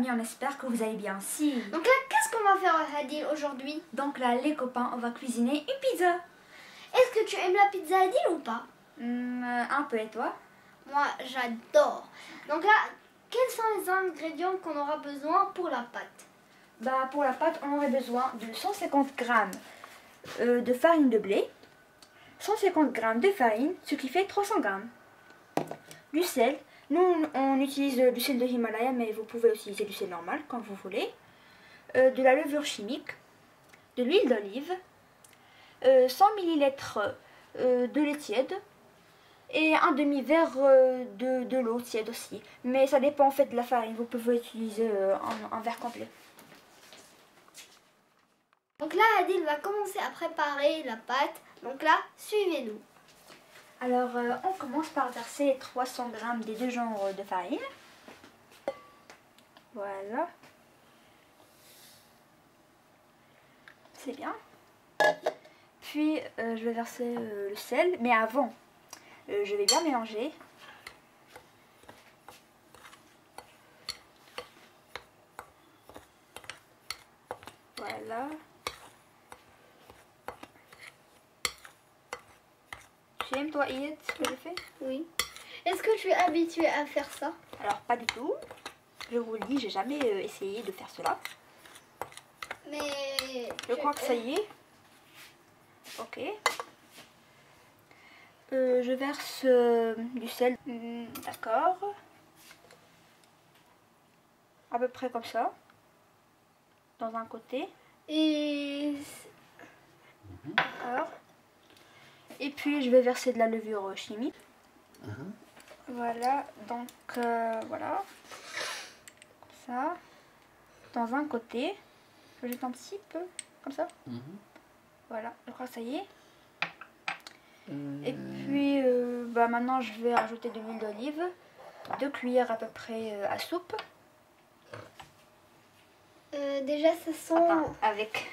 amis, on espère que vous allez bien aussi. Donc là, qu'est-ce qu'on va faire Adil aujourd'hui? Donc là, les copains, on va cuisiner une pizza. Est-ce que tu aimes la pizza Adil ou pas? Un peu, et toi? Moi, j'adore. Donc là, quels sont les ingrédients qu'on aura besoin pour la pâte? Bah, pour la pâte, on aurait besoin de 150 grammes de farine de blé, 150 grammes de farine, ce qui fait 300 grammes. Du sel. Nous, on utilise du sel de Himalaya, mais vous pouvez aussi utiliser du sel normal, quand vous voulez. De la levure chimique, de l'huile d'olive, 100 ml de lait tiède et un demi-verre de l'eau tiède aussi. Mais ça dépend en fait de la farine, vous pouvez utiliser un verre complet. Donc là, Adil va commencer à préparer la pâte. Donc là, suivez-nous. Alors, on commence par verser 300 grammes des deux genres de farine. Voilà. C'est bien. Puis, je vais verser le sel. Mais avant, je vais bien mélanger. Voilà. Tu aimes toi, Ied, ce que j'ai fait? Oui. Est-ce que tu es habitué à faire ça? Alors, pas du tout. Je vous le dis, j'ai jamais essayé de faire cela. Mais... Je crois que ça y est. Ok. Je verse du sel. D'accord. À peu près comme ça. Dans un côté. Et... D'accord. Et puis je vais verser de la levure chimique. Voilà. Donc voilà. Comme ça. Dans un côté. Je jette un petit peu. Comme ça. Voilà. Je crois que ça y est. Et puis bah maintenant je vais rajouter de l'huile d'olive, 2 cuillères à peu près à soupe. déjà ça sent... Enfin, avec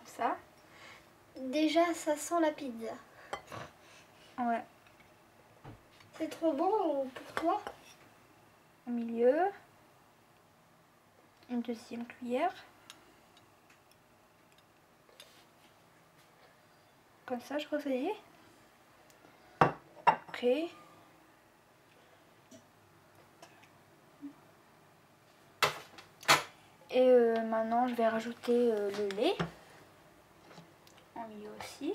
ça. Déjà ça sent la pizza. Ouais. C'est trop bon pour toi? Au milieu. Une deuxième cuillère. Comme ça, je crois que ça y est. Ok. Et maintenant, je vais rajouter le lait. En milieu aussi.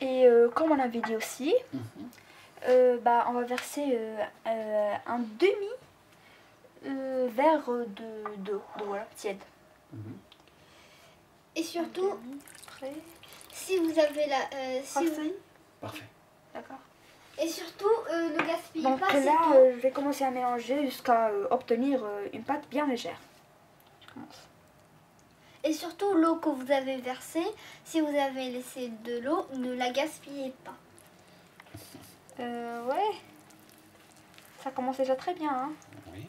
Et comme on avait dit aussi, bah, on va verser un demi verre d'eau, voilà, tiède. Et surtout, Après. si vous avez la... si vous... Parfait. D'accord. Et surtout, ne gaspillez Donc pas là, cette eau. je vais commencer à mélanger jusqu'à obtenir une pâte bien légère. Je commence. Et surtout, l'eau que vous avez versée, si vous avez laissé de l'eau, ne la gaspillez pas. Ouais. Ça commence déjà très bien, hein. Oui.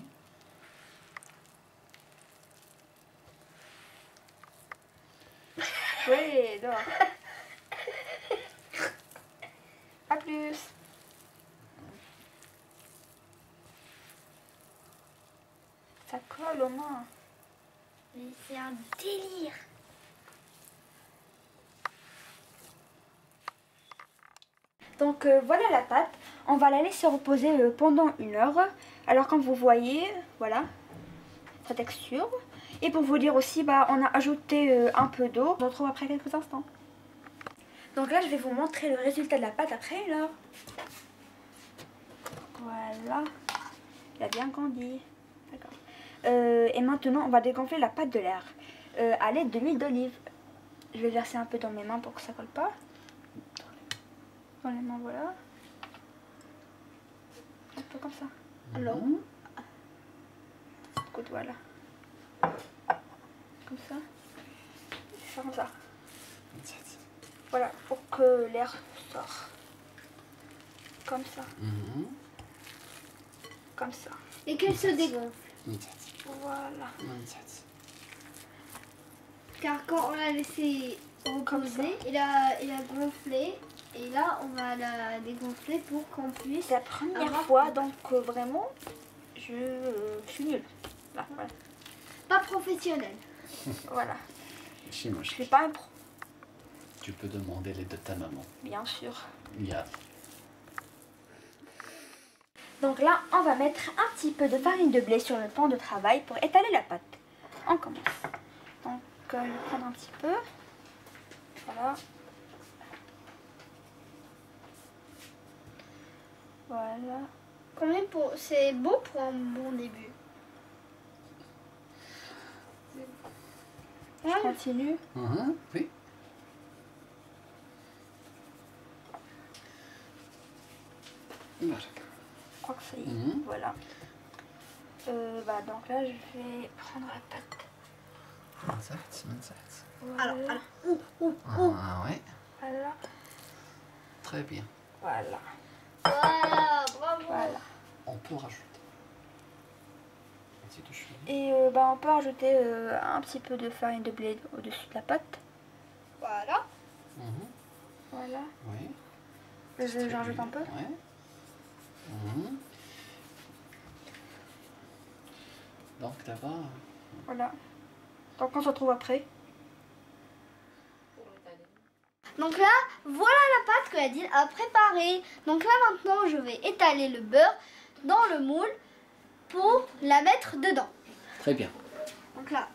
Oui, non. À plus. Ça colle aux mains. Mais c'est un délire. Donc voilà la pâte. On va la laisser reposer pendant 1 heure. Alors comme vous voyez, voilà sa texture. Et pour vous dire aussi, bah, on a ajouté un peu d'eau. On se retrouve après quelques instants. Donc là, je vais vous montrer le résultat de la pâte après 1 heure. Voilà. Il a bien grandi. D'accord. Et maintenant, on va dégonfler la pâte de l'air à l'aide de l'huile d'olive. Je vais verser un peu dans mes mains pour que ça colle pas. Dans les mains, voilà. Un peu comme ça. Alors, écoute, voilà. Comme ça. Faire comme ça. Voilà, pour que l'air sorte. Comme ça. Comme ça. Et qu'elle se dégonfle. Voilà. Car quand on l'a laissé reposer, il a gonflé. Et là, on va la dégonfler pour qu'on puisse... C'est la première avoir- fois, donc vraiment, je suis nulle. Là, voilà. Pas professionnel. Voilà. شي Je مشكل. suis pas un pro, Tu peux demander l'aide de ta maman. bien sûr. Yeah. Donc là, on va mettre un petit peu de farine de blé sur le pan de travail pour étaler la pâte. On commence. Donc, je vais prendre un petit peu. Voilà. Voilà. Combien pour... C'est bon pour un bon début. Je continue. Oui. Voilà. Je crois que ça y est. Mhm. Voilà. Donc là, je vais prendre la pâte. Voilà. Alors. Ah ouais. Voilà. Très bien. Voilà. Voilà, bravo. Voilà. On peut rajouter un petit touche. Et on peut rajouter un petit peu de farine de blé au-dessus de la pâte. Voilà. Voilà. Oui. J'en rajoute un peu. Ouais. Mhm. Donc d'abord, Voilà. Donc on se retrouve après. Donc là, voilà la pâte que Adil a préparée. Donc là maintenant, je vais étaler le beurre dans le moule pour la mettre dedans. très bien. Donc là,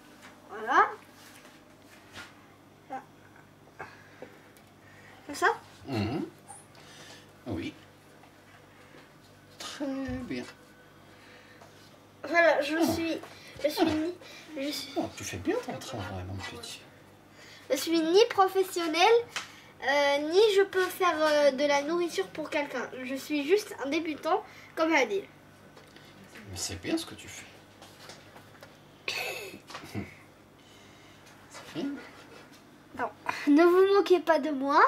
voilà. Là. Comme ça. Mhm. Oui. Très bien. Voilà, je suis Oh, tu fais bien ton travail, mon petit. je suis ni professionnelle, ni je peux faire de la nourriture pour quelqu'un. Je suis juste un débutant comme Adil. Mais c'est bien ce que tu fais. C'est bien. Non, ne vous moquez pas de moi.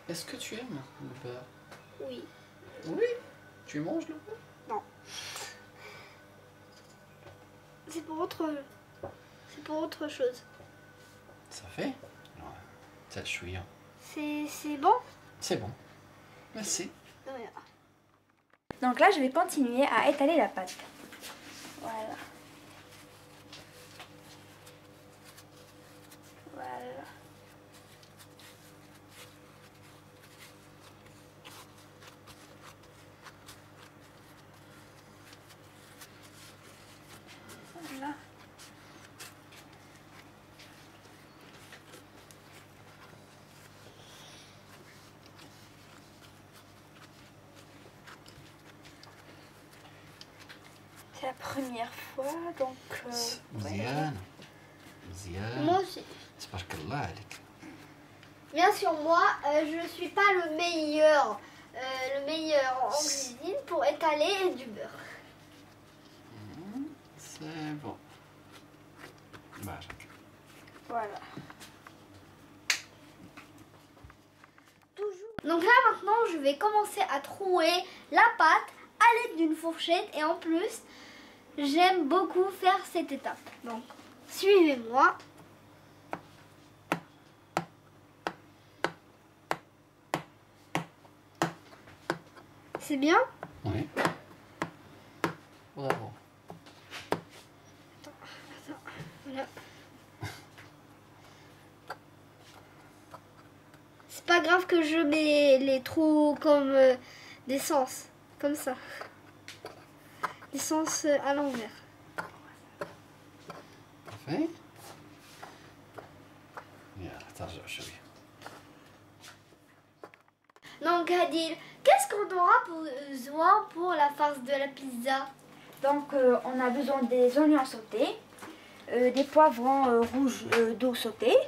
Est-ce que tu aimes le beurre? Oui. Oui. Tu manges le beurre? Non. C'est pour autre chose. Ça fait? Ouais. Ça le chouïa. C'est bon. C'est bon. Merci. Voilà. Donc là, je vais continuer à étaler la pâte. Voilà. Voilà. Voilà. C'est la première fois, donc... ouais. مزيان مزيان. Moi aussi. تبارك الله عليك. Bien sûr, moi, je suis pas le meilleur en cuisine pour étaler du beurre. C'est bon. بارك. Voilà. Donc là maintenant je vais commencer à trouer la pâte à l'aide d'une fourchette et en plus j'aime beaucoup faire cette étape. Donc suivez-moi. C'est bien? Oui. Bravo. Voilà. C'est pas grave que je mets les trous comme des sens, comme ça. Des sens à l'envers. Parfait. يلا ترجع شوية. Donc Adil, qu'est-ce qu'on aura besoin pour la farce de la pizza? Donc on a besoin des oignons sautés, des poivrons rouges d'eau sautés,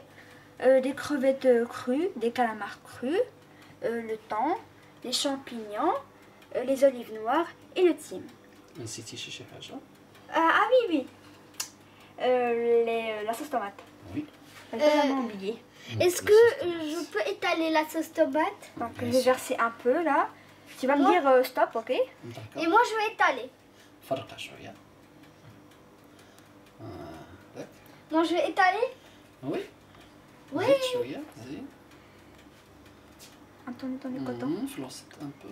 des crevettes crues, des calamars crus, le thon, les champignons, les olives noires et le thym. نسيتي شي حاجة؟ Ah oui, oui. La sauce tomate. Oui. J'ai totalement oublié. Est-ce que je peux étaler la sauce tomate? Donc je vais verser un peu là. Tu vas me dire stop, ok? d'accord. Et moi je vais étaler. فرقها شوية. داك. Non, je vais étaler. Oui. Oui. زيد شوية زيد. Attendez, coton. فلوسط un peu.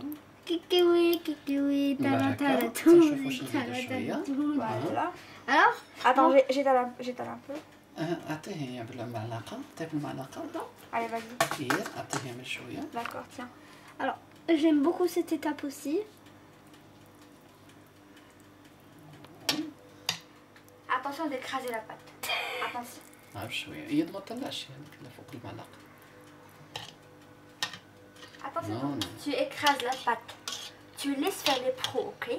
Kikioui, kikioui, Voilà, tarataratou, تنشوفوا شنو نديرو شوية. tarataratou. Voilà. Alors, Attends, j'étale un peu. أعطيه هي بالمعلقة. أعطيه بالمعلقة. Allez, vas-y. إيه أعطيه من شوية. D'accord, tiens. alors j'aime beaucoup cette étape aussi. Attention d'écraser la pâte. Attention. بشوية. إيه ما تطلعش هذيك فوق المعلقة. Attention, Non, quand tu écrases la pâte, tu laisses faire les pros, ok?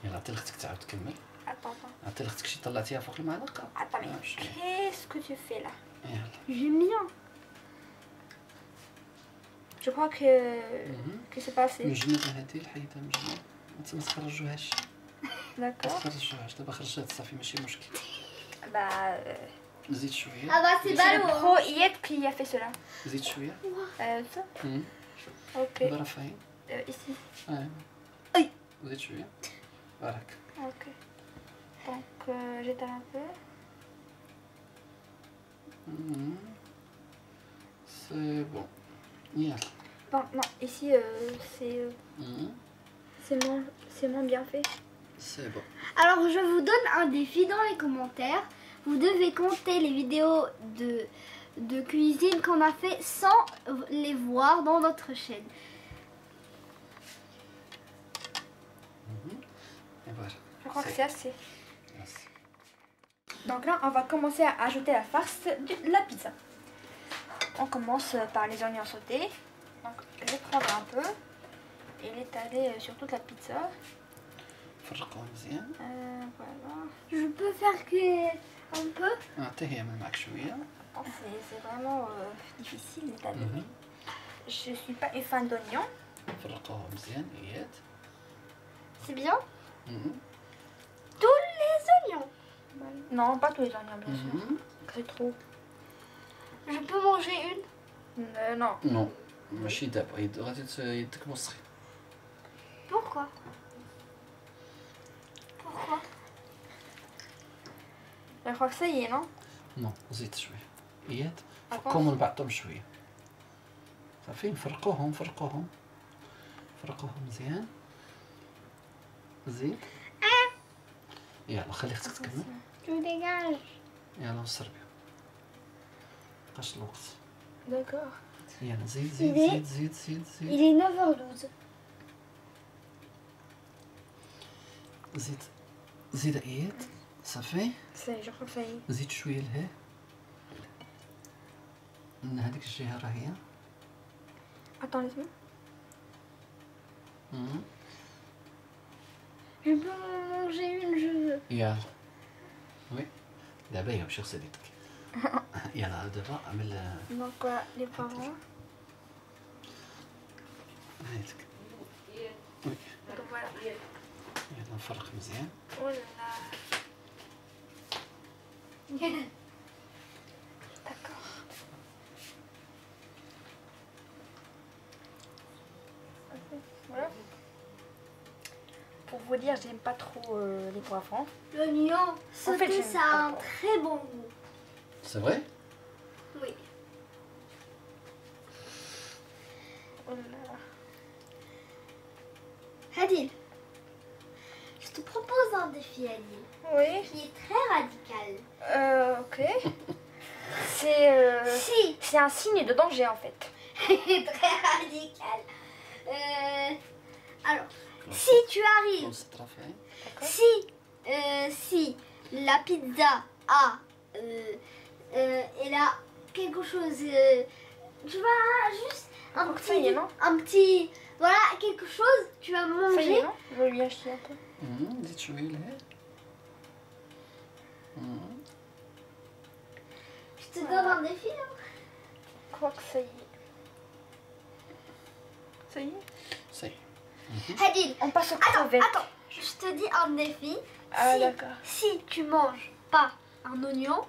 يلا عطي لختك تعاود تكمل. Attends. عطي لختك شي طلعتيها فوق المعلقة. Attends, mais بشوية. qu'est-ce que tu fais là? يلا. J'aime bien. Je crois que c'est pas assez. مجمدة هذه الحيدة مجمدة. انت ما تخرجوهاش. ما D'accord. تخرجوهاش دابا خرجات صافي ماشي مشكل. Bah, زيد شوية. Ah bah c'est c'est le ballot. pro Yet qui a fait cela. زيد شوية. Ça? Ok. دابا رفعي. Ici. Aïe. زيد شوية. بارك. Ok. Donc, j'étale un peu. سي بون. يلا. Bon, non, ici, c'est moins bien fait. سي بون. Alors je vous donne un défi dans les commentaires. Vous devez compter les vidéos de cuisine qu'on a fait sans les voir dans notre chaîne. Et voilà. Je crois que c'est assez. Merci. Donc là, on va commencer à ajouter la farce de la pizza. On commence par les oignons sautés. Donc, je vais prendre un peu et l'étaler sur toute la pizza. فرقوها مزيان. Voilà. Je peux faire que un peu. أعطيه هي من معك شوية. C'est vraiment difficile d'étaler. Je suis pas une fan d'oignons. فرقوها مزيان إياد. C'est bien. Tous les oignons. Non, pas tous les oignons, bien sûr. C'est trop. Je peux manger une. Non. نو ماشي دابا غادي يدك موسخي. Pourquoi? Pourquoi? Je crois que ça y est, non? نو زيد شوية. إياد Attends. فكهم من بعضهم شوية. صافي فرقوهم فرقوهم. فرقوهم مزيان. زيد. يلا خلي اختك تكمل. Tu dégages. يلا نصربي. مبقاش الوقت. D'accord. يلا زيد Il زيد est- زيد زيد زيد زيد. Il est 9h12. زيد زيد إياد. صافي. Je crois que ça y est. زيد شوية لهيه. من هذيك الجهة راه هي. Attends, laisse-moi. Je peux en manger une, je veux. يلا. وي. دابا هي مشي غسل يدك. يلا دابا عمل Donc, voilà, les parents. هايتك. وي. Donc, voilà. يلا نفرق مزيان. Oh là là. D'accord. Voilà. Pour vous dire, j'aime pas trop les poivrons. L'oignon sauté, j'aime ça pas a un trop. très bon goût. C'est vrai? Oui. Oh là là. Adil, je te propose un défi, Adil, Oui. qui est très radical. Ok. C'est Si, c'est un signe de danger en fait. très radical. Alors, si tu arrives, خلصت رافعي. si la pizza a, elle a quelque chose, tu vas juste un Donc, ça y est, non petit, voilà, quelque chose, tu vas Ça y manger. est, non? Je vais lui acheter un peu. زيد شوية لهيه. Je te donne un défi. Hein. Je crois que ça y est. Ça y est. سي. Adil, On passe aux attends, crevettes. attends, je te dis un défi. Ah Si- d'accord. Si tu manges pas un oignon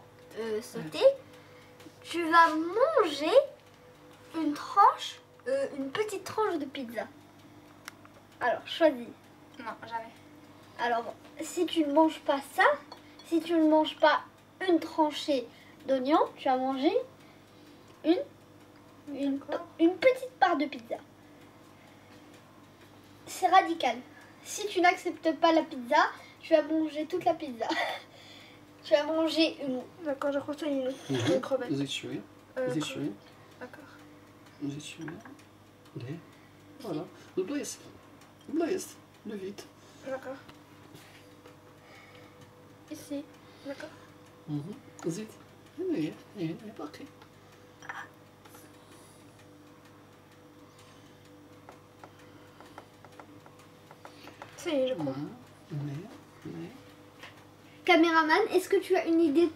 sauté, tu vas manger une tranche, une petite tranche de pizza. Alors, choisis. Non, jamais. Alors, si tu ne manges pas ça, si tu ne manges pas une tranchée d'oignon, tu vas manger une petite part de pizza. C'est radical. Si tu n'acceptes pas la pizza, tu vas manger toute la pizza. Tu vas manger une... D'accord, je crois que c'est une crevette. زيد شوية. زيد شوية. D'accord. زيد شوية. ليه؟ فوالا. البلايص. البلايص. لو فيت. D'accord. Ici. D'accord. زيد. هنا هي باقي. Ça y est, je crois. هنا. Caméraman, est-ce que tu as une idée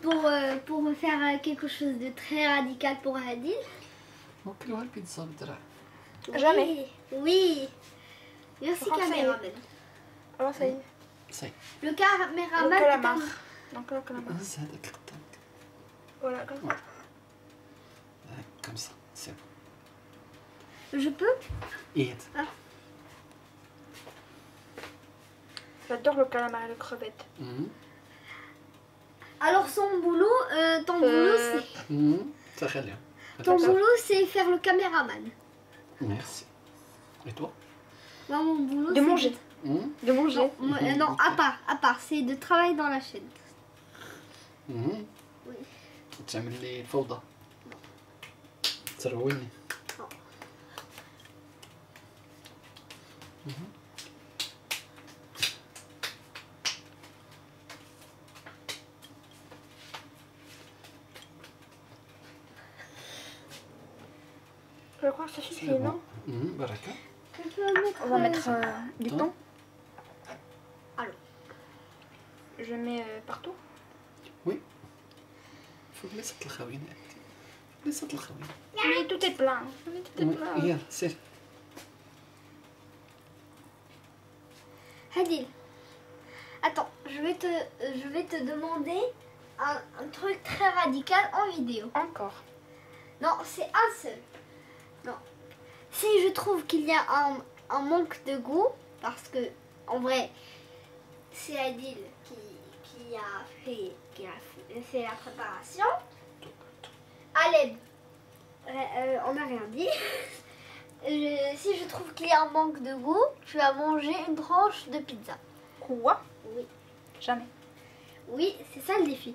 pour faire quelque chose de très radical pour Hadil? وكلوها البيتزا بالدراع. Jamais. Oui. Merci, Français. caméraman. Alors, ça y est. صاي. Le Le caméraman... calamar. Donc, le calamar. هز هذاك قدامك. Voilà, comme ça. Comme ça. C'est bon. Je peux? إيد. J'adore le calamar et les crevettes. Alors son boulot, ton boulot, c'est... تخليها. Ton boulot, c'est faire le caméraman. Merci. Et toi? Moi, mon boulot, De c'est... manger. De manger. Non, à part, c'est de travailler dans la chaîne. Oui. تعمل لي فوضى. ترويني. Je crois que ça suffit, C'est non? bon. Baraka. Tu peux mettre... On va mettre du Thon. thon. Alors. Je mets partout. فوق ليست الخوينة. ليست الخوينة. Mais tout est plein. Mais tout est plein. يلا سير. Hadil, attends, je vais te demander un truc très radical en vidéo. Encore. Non, c'est un seul. Non. Si je trouve qu'il y a un manque de goût, parce que, en vrai, c'est Hadil qui a fait la préparation. Aleb, on n'a rien dit. Si je trouve qu'il y a un manque de goût, tu vas manger une tranche de pizza. Quoi? Oui. Jamais. Oui, c'est ça le défi.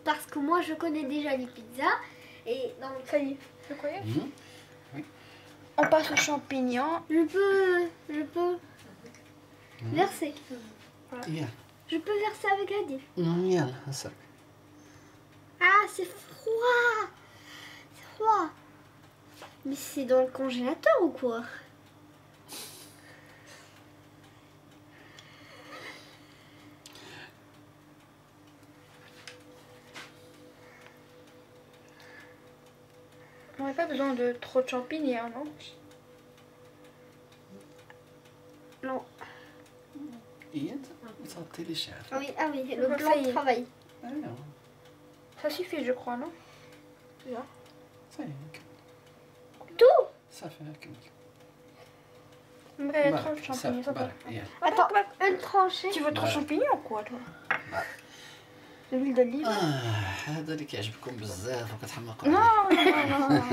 Parce que moi, je connais déjà les pizzas. Et donc, Ça y est. Je croyais. Oui. On passe aux champignons. je peux verser. يلا. Je peux verser avec Hadil. يلا هسه. Ah, c'est froid. C'est froid. Mais c'est dans le congélateur ou quoi? On n'aurait pas besoin de trop de champignons, non? Non. إيد. وتغطي لي شعر. Ah oui, le Ça plan y de est. travail. أيوه. Ça suffit, je crois, non? صاي. Tout. صافي كمل. Mais trop de champignons, ça va. برك. يلا. Attends, une tranchée. Tu veux trop de Ouais. champignons ou quoi, toi? De l'huile d'olive? هذا اللي كيعجبكم بزاف وكتحمقوا Non, عليه. non, non,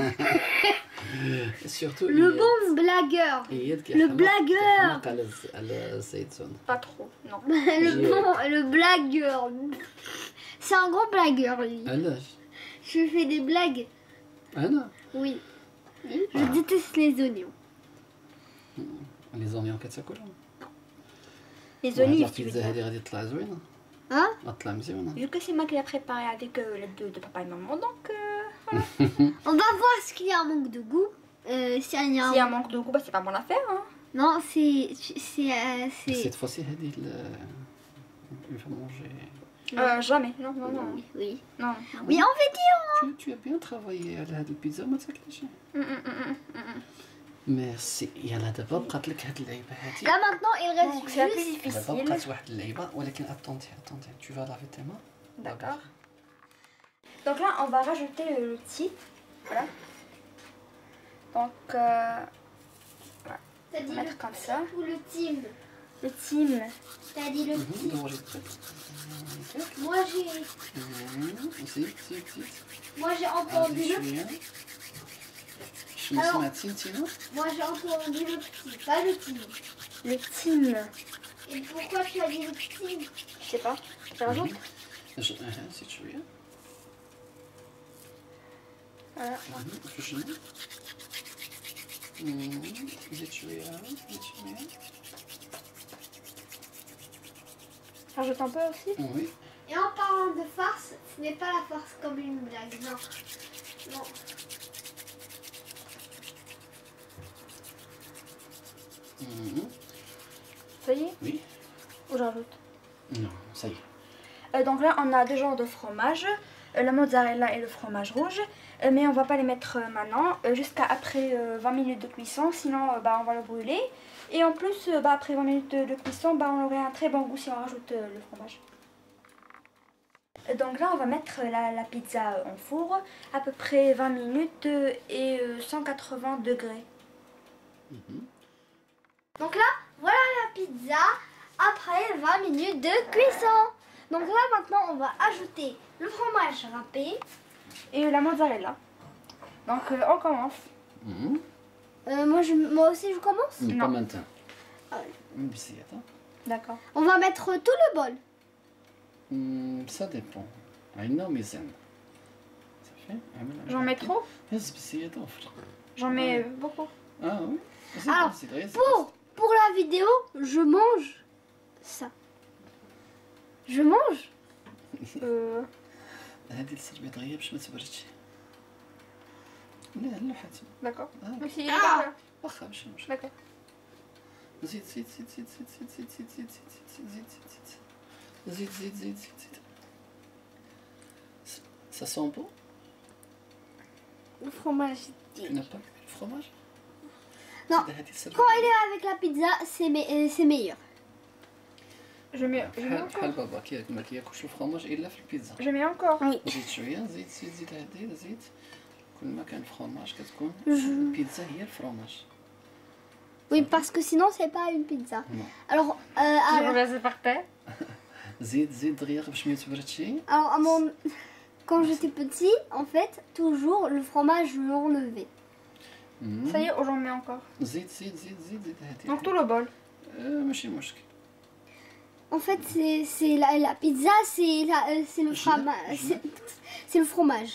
non. سورتو Le bon blagueur. Le blagueur. كيحمق على الزيتون. Pas trop, non. Le blagueur. C'est un grand blagueur, lui. علاش؟ Je fais des blagues. انا Oui. Je déteste les oignons. لي زونيون كتاكلهم. Les olives, tu veux البيتزا dire. هذه غادي تطلع زوينه. Hein? غتطلع مزيونه. Vu que c'est moi qui l'ai préparé avec l'aide de papa et maman, donc voilà. On va voir s'il y a un manque de goût. S'il y a un... S'il y a un manque de goût, bah, c'est pas mon affaire. Hein. Non, c'est... Cette fois-ci هذه il faut manger. Jamais, non, non, non. Oui, oui. Non. Oui, en vidéo. Tu as bien travaillé على هذه البيتزا ما تاكلش. ميرسي. يلا دابا بقات لك هاد اللعيبه هادي. Là maintenant, il reste Donc c'est un peu juste... دابا difficile. بقات واحد اللعيبه ولكن attendez tu vas laver tes mains. D'accord. Donc là, on va rajouter le titre. Voilà. Donc, on va C'est-à-dire mettre comme ça. ou le team. Le team. T'as dit le petit. دوري Moi j'ai زيد زيد زيد moi j'ai entendu عاودي le شويه شنو Alors- سمعتي انتينا moi j'ai entendu le petit, pas le team. Le team. Et pourquoi tu as dit le team? Je sais pas. Je rajoute. زيد شويه Voilà. في الجنب زيد شويه زيد شويه Je rajoute un peu aussi. وي Et en parlant de farce, ce n'est pas la farce comme une blague, non. Non. Ça y est. وي Ou je rajoute. نو ça y est Donc là, on a deux genres de fromage. La mozzarella et le fromage rouge. Mais on va pas les mettre maintenant. Jusqu'à après 20 minutes de cuisson. Sinon, on va le brûler. Et en plus, après 20 minutes de cuisson, on aurait un très bon goût si on rajoute le fromage. Donc là, on va mettre la pizza en four. À peu près 20 minutes et 180 degrés. Donc là, voilà la pizza après 20 minutes de cuisson. Donc là, maintenant, on va ajouter le fromage râpé. Et la mozzarella. Donc on commence. Moi aussi, je commence. pas maintenant Ah بزيادة D'accord. On va mettre tout le bol. ça dépend عندنا ميزان صافي J'en mets trop. هز بزيادة وفرق J'en mets beaucoup. وي Alors, زيد زيد غير زيد. Pour la vidéo, je mange ça. Je mange. هادي السربيط غير باش ما تبردش لا لا حتى D'accord. آه. Aussi, Ah. واخا ماشي مشكل D'accord. زيد زيد زيد زيد زيد زيد زيد زيد زيد زيد زيد زيد زيد زيد زيد زيد Ça sent bon? Le fromage. Tu n'as pas aimé le fromage? Non. زيد هادي السربيط. Quand il est avec la pizza, c'est meilleur. Je mets encore. بحال بابا ما كياكلش الفرomage الا في البيتزا. Je mets encore. Oui. زيد شويه زيد زيد زيد هادي زيد كل ما كان الفرomage كتكون البيتزا هي الفرomage. Oui, parce que sinon, c'est pas une pizza. Non. Alors, Je vous laisse par terre. زيد زيد دغيا باش ما يتبردش. quand j'étais petit, en fait, toujours le fromage, je l'enlevais. Ça y est, j'en mets encore. زيد زيد زيد زيد زيد هادي. Donc tout le bol. ماشي مشكل. En fait, c'est la pizza, c'est le fromage. C'est le fromage.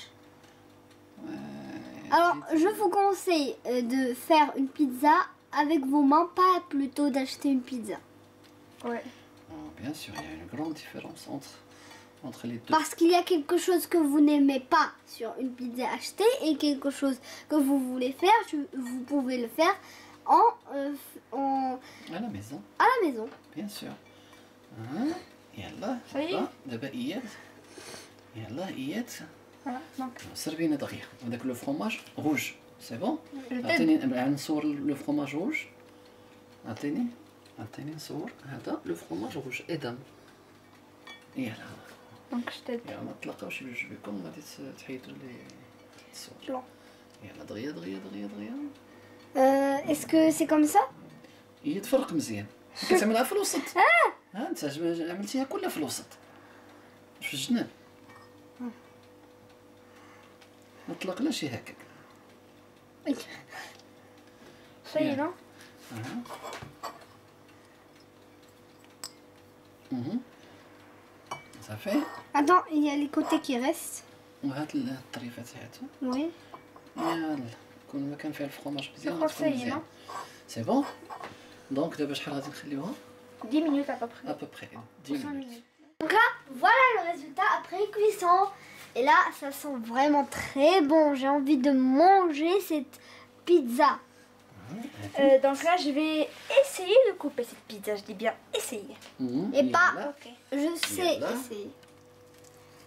Alors, je vous conseille de faire une pizza avec vos mains, pas plutôt d'acheter une pizza. Ouais. Bien sûr, il y a une grande différence entre les deux. Parce qu'il y a quelque chose que vous n'aimez pas sur une pizza achetée et quelque chose que vous voulez faire, vous pouvez le faire À la maison, à la maison. bien sûr. يلا Ça y est. دابا اياد يلا اياد Voilà. Donc, سربينا دغيا هذاك لو فرomage روج سي بون je t'aide. عطيني نصور لو فرomage روج عطيني نصور هذا لو فرomage روج ادم يلا Donc je t'aide. يلا ما تلاقاوش بجوج بكم غادي تحيدوا لي الصور Blanc. يلا دغيا دغيا دغيا دغيا Est-ce que c'est comme ça? هي تفرق مزيان كتعملها في الوسط ها انت عملتيها كلها في الوسط في الجنان ما تطلقلاش هكاك Ça y est, non? صافي Attends, il y a les côtés qui restent. وهات الطريفات هاتو Oui. يلا كون ما كان فيها الفرomage مزيان Je crois que ça y est, مزيان non? سي بون دونك دابا شحال غادي نخليوها 10 minutes à peu près. ابوبري 10 minutes Donc là, voilà le résultat après cuisson. Et là, ça sent vraiment très bon. J'ai envie de manger cette pizza. Donc là, je vais essayer de couper cette pizza. Je dis bien essayer. Et pas. يلا. Ok. Je sais Yalla. essayer.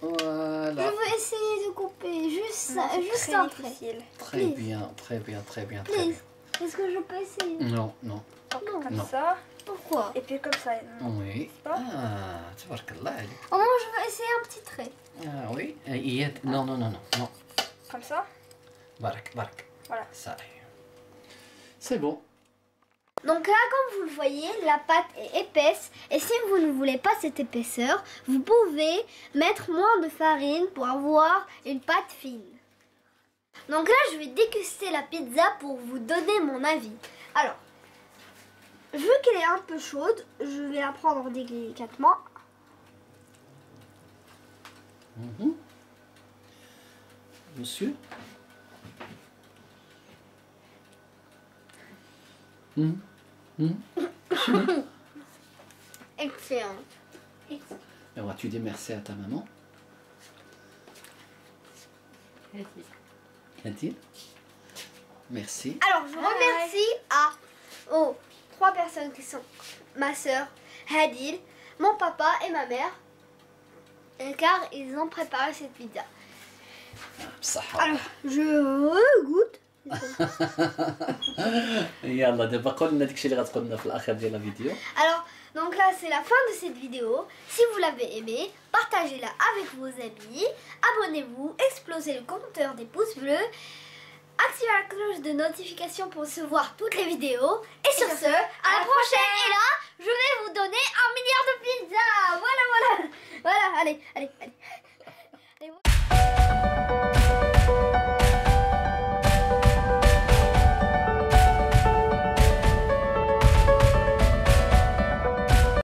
Je فوالا veux essayer de couper juste ça, C'est juste très un trait. difficile. très bien très bien très bien très Please. bien Est-ce que je peux essayer? non non Donc, Non. comme Non. ça. Pourquoi? Et puis comme ça. oui pas تبارك الله عليك Au moins, je veux essayer un petit trait. oui اياد non non non non non Comme ça. بارك Voilà. صحيح سي بون Donc là, comme vous le voyez, la pâte est épaisse. Et si vous ne voulez pas cette épaisseur, vous pouvez mettre moins de farine pour avoir une pâte fine. Donc là, je vais déguster la pizza pour vous donner mon avis. Alors, vu qu'elle est un peu chaude, je vais la prendre délicatement. Monsieur. Excellent. Alors, tu dis merci à ta maman. Nadine. Merci. Alors, je remercie aux 3 personnes qui sont ma soeur, Hadil, mon papa et ma mère, car ils ont préparé cette pizza. بصحة. Alors, je goûte. يلا دابا قول لنا داكشي اللي غتقول لنا في الاخر ديال الفيديو. Alors, donc là, c'est la fin de cette vidéo. Si vous l'avez aimée, partagez-la avec vos amis. Abonnez-vous, explosez le compteur des pouces bleus. Activez la cloche de notification pour recevoir toutes les vidéos. Et sur ce, à la prochaine. Et là, je vais vous donner 1 milliard de pizzas. Voilà, voilà. Voilà, allez.